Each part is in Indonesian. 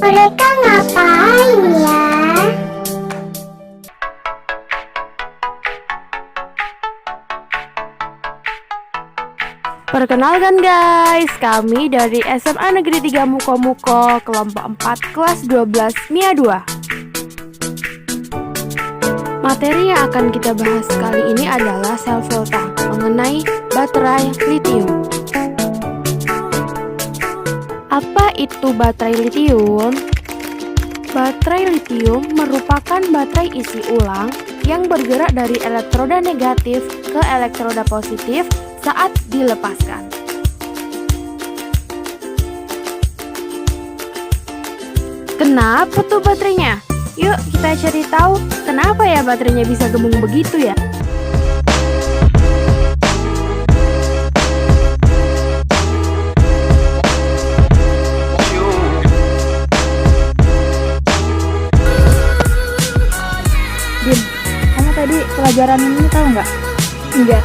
Mereka ngapain ya? Perkenalkan guys, kami dari SMA Negeri 3 Muko-Muko, kelompok 4, kelas 12, MIA 2. Materi yang akan kita bahas kali ini adalah sel volta mengenai baterai lithium. Apa itu baterai lithium? Baterai lithium merupakan baterai isi ulang yang bergerak dari elektroda negatif ke elektroda positif saat dilepaskan. Kenapa tuh baterainya? Yuk kita cari tahu kenapa ya baterainya bisa gembung begitu ya. Din, kamu tadi pelajaran ini tahu nggak? Enggak.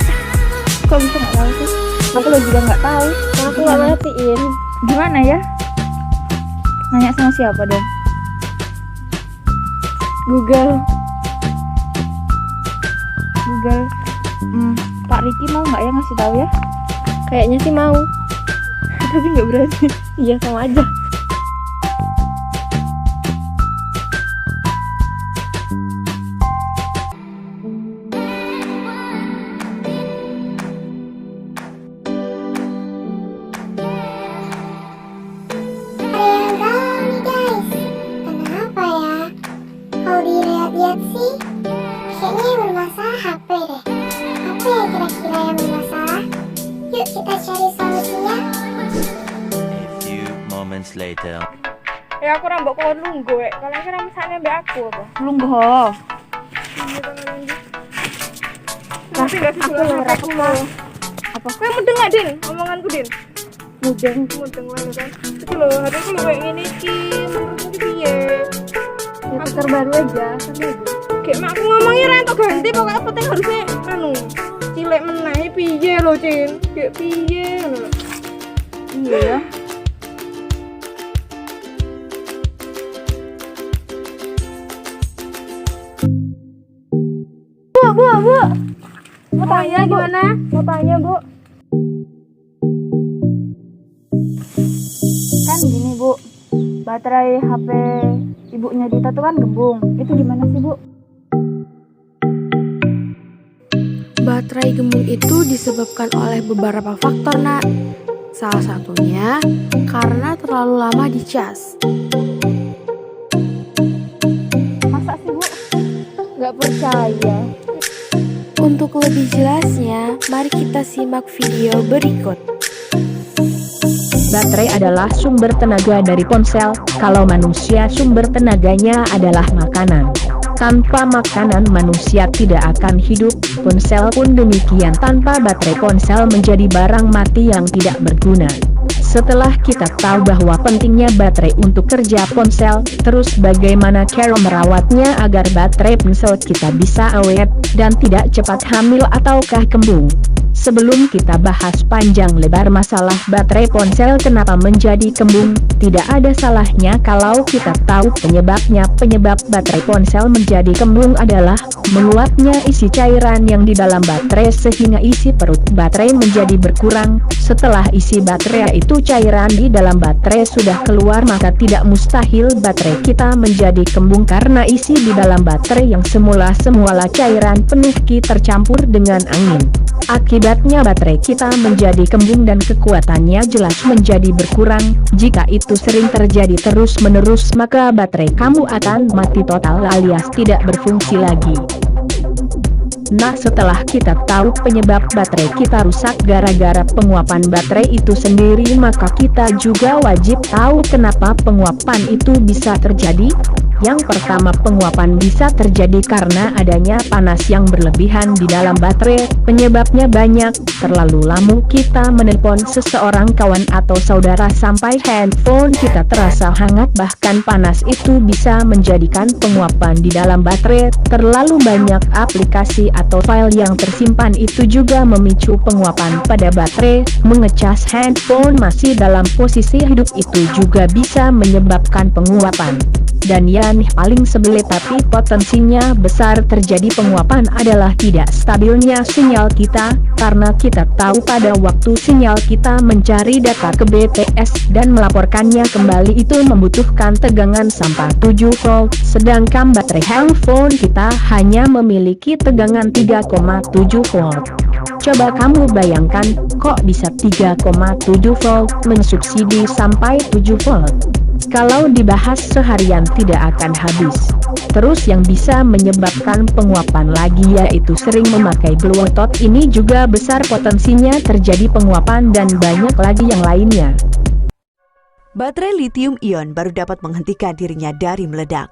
Kok bisa nggak tahu sih? Aku lo juga nggak tahu. Aku nggak ngertiin. Gimana ya? Nanya sama siapa dong? Google. Pak Riki mau nggak ya ngasih tahu ya? Kayaknya sih mau. Tapi nggak berani. Iya sama aja. Kalau dilihat-lihat sih, kayaknya yang bermasalah HP deh. Apa ya kira-kira yang bermasalah? Yuk kita cari solusinya. A few moments later. Ya aku rambut kau nunggu kalau kira misalnya mbak aku apa? Lungguh. Tapi nggak Aku sesuai lo aku mau. Apa? Kau mudeng nggak Din? Omonganku Din. Mudeng. Mudeng lah kan. Itu loh, hari aku kayak gini ki, menurutmu ki piye? Ya putar baru aja, kan itu. Kayak mak aku ngomongnya rentok ganti pokoknya penting harusnya cilik meneh piye lho Cin? Kayak piye ngono lho. Iya ya. Bu. Mau tanya gimana? Mau tanya Bu. Kan gini Bu, baterai HP ibunya Dita tuh kan gembung. Itu gimana sih Bu? Baterai gembung itu disebabkan oleh beberapa faktor, Nak. Salah satunya karena terlalu lama dicas. Masa sih Bu? Gak percaya. Untuk lebih jelasnya, mari kita simak video berikut. Baterai adalah sumber tenaga dari ponsel, kalau manusia sumber tenaganya adalah makanan. Tanpa makanan manusia tidak akan hidup, ponsel pun demikian. Tanpa baterai ponsel menjadi barang mati yang tidak berguna. Setelah kita tahu bahwa pentingnya baterai untuk kerja ponsel, terus bagaimana cara merawatnya agar baterai ponsel kita bisa awet, dan tidak cepat hamil ataukah kembung. Sebelum kita bahas panjang lebar masalah baterai ponsel kenapa menjadi kembung, tidak ada salahnya kalau kita tahu penyebabnya. Penyebab baterai ponsel menjadi kembung adalah menguapnya isi cairan yang di dalam baterai sehingga isi perut baterai menjadi berkurang. Setelah isi baterai itu cairan di dalam baterai sudah keluar, maka tidak mustahil baterai kita menjadi kembung karena isi di dalam baterai yang semula cairan penuh tercampur dengan angin. Akibatnya baterai kita menjadi kembung dan kekuatannya jelas menjadi berkurang. Jika itu sering terjadi terus-menerus, maka baterai kamu akan mati total alias tidak berfungsi lagi. Nah, setelah kita tahu penyebab baterai kita rusak gara-gara penguapan baterai itu sendiri, maka kita juga wajib tahu kenapa penguapan itu bisa terjadi. Yang pertama, penguapan bisa terjadi karena adanya panas yang berlebihan di dalam baterai. Penyebabnya banyak, terlalu lama kita menelpon seseorang, kawan atau saudara sampai handphone kita terasa hangat, bahkan panas itu bisa menjadikan penguapan di dalam baterai. Terlalu banyak aplikasi atau file yang tersimpan itu juga memicu penguapan pada baterai. Mengecas handphone masih dalam posisi hidup itu juga bisa menyebabkan penguapan. Dan yang paling sebelit tapi potensinya besar terjadi penguapan adalah tidak stabilnya sinyal kita, karena kita tahu pada waktu sinyal kita mencari data ke BTS dan melaporkannya kembali itu membutuhkan tegangan sampai 7 volt, sedangkan baterai handphone kita hanya memiliki tegangan 3,7 volt. Coba kamu bayangkan, kok bisa 3,7 volt mensubsidi sampai 7 volt? Kalau dibahas seharian tidak akan habis. Terus yang bisa menyebabkan penguapan lagi yaitu sering memakai Bluetooth, ini juga besar potensinya terjadi penguapan dan banyak lagi yang lainnya. Baterai lithium-ion baru dapat menghentikan dirinya dari meledak.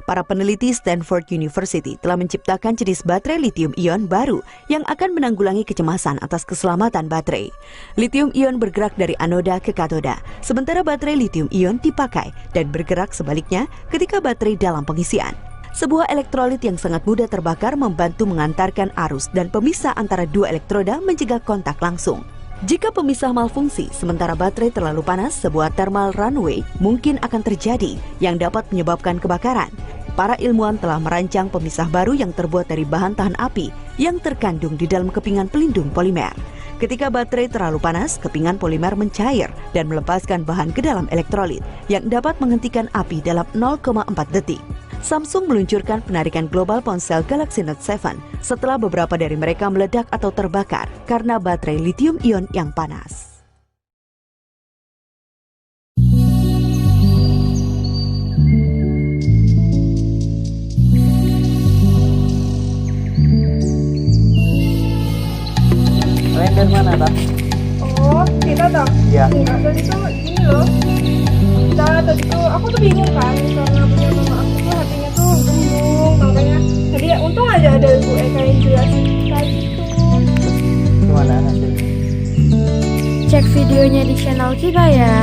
Para peneliti Stanford University telah menciptakan jenis baterai lithium-ion baru yang akan menanggulangi kecemasan atas keselamatan baterai. Lithium-ion bergerak dari anoda ke katoda, sementara baterai lithium-ion dipakai dan bergerak sebaliknya ketika baterai dalam pengisian. Sebuah elektrolit yang sangat mudah terbakar membantu mengantarkan arus dan pemisah antara dua elektroda mencegah kontak langsung. Jika pemisah malfungsi sementara baterai terlalu panas, sebuah thermal runaway mungkin akan terjadi yang dapat menyebabkan kebakaran. Para ilmuwan telah merancang pemisah baru yang terbuat dari bahan tahan api yang terkandung di dalam kepingan pelindung polimer. Ketika baterai terlalu panas, kepingan polimer mencair dan melepaskan bahan ke dalam elektrolit yang dapat menghentikan api dalam 0,4 detik. Samsung meluncurkan penarikan global ponsel Galaxy Note 7 setelah beberapa dari mereka meledak atau terbakar karena baterai lithium-ion yang panas. Kalian dari mana, Tak? Oh, kita tak? Iya. Enggak, tadi tuh gini loh. Tadi tuh aku tuh bingung kan, karena punya mama aku tuh hatinya tuh gembung, makanya tadi ya untung aja ada Bu Eka yang jelasin kayak gitu. Gimana hasilnya? Cek videonya di channel kita ya.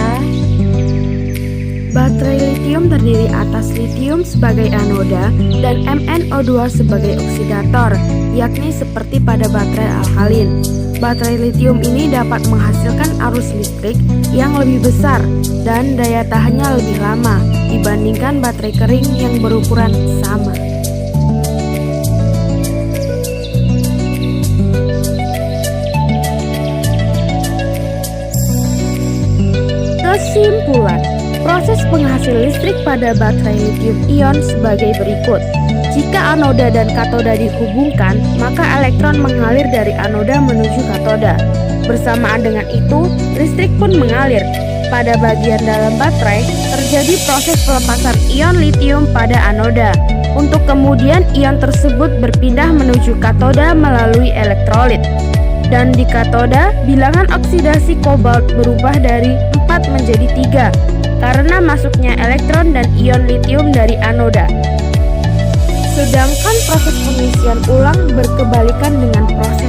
Baterai lithium terdiri atas litium sebagai anoda dan MnO2 sebagai oksidator, yakni seperti pada baterai alkalin. Baterai lithium ini dapat menghasilkan arus listrik yang lebih besar dan daya tahannya lebih lama dibandingkan baterai kering yang berukuran sama. Kesimpulan, proses penghasil listrik pada baterai lithium-ion sebagai berikut. Jika anoda dan katoda dihubungkan, maka elektron mengalir dari anoda menuju katoda. Bersamaan dengan itu, listrik pun mengalir. Pada bagian dalam baterai, terjadi proses pelepasan ion litium pada anoda, untuk kemudian ion tersebut berpindah menuju katoda melalui elektrolit. Dan di katoda, bilangan oksidasi kobalt berubah dari 4 menjadi 3, karena masuknya elektron dan ion litium dari anoda. Sedangkan proses pengisian ulang berkebalikan dengan proses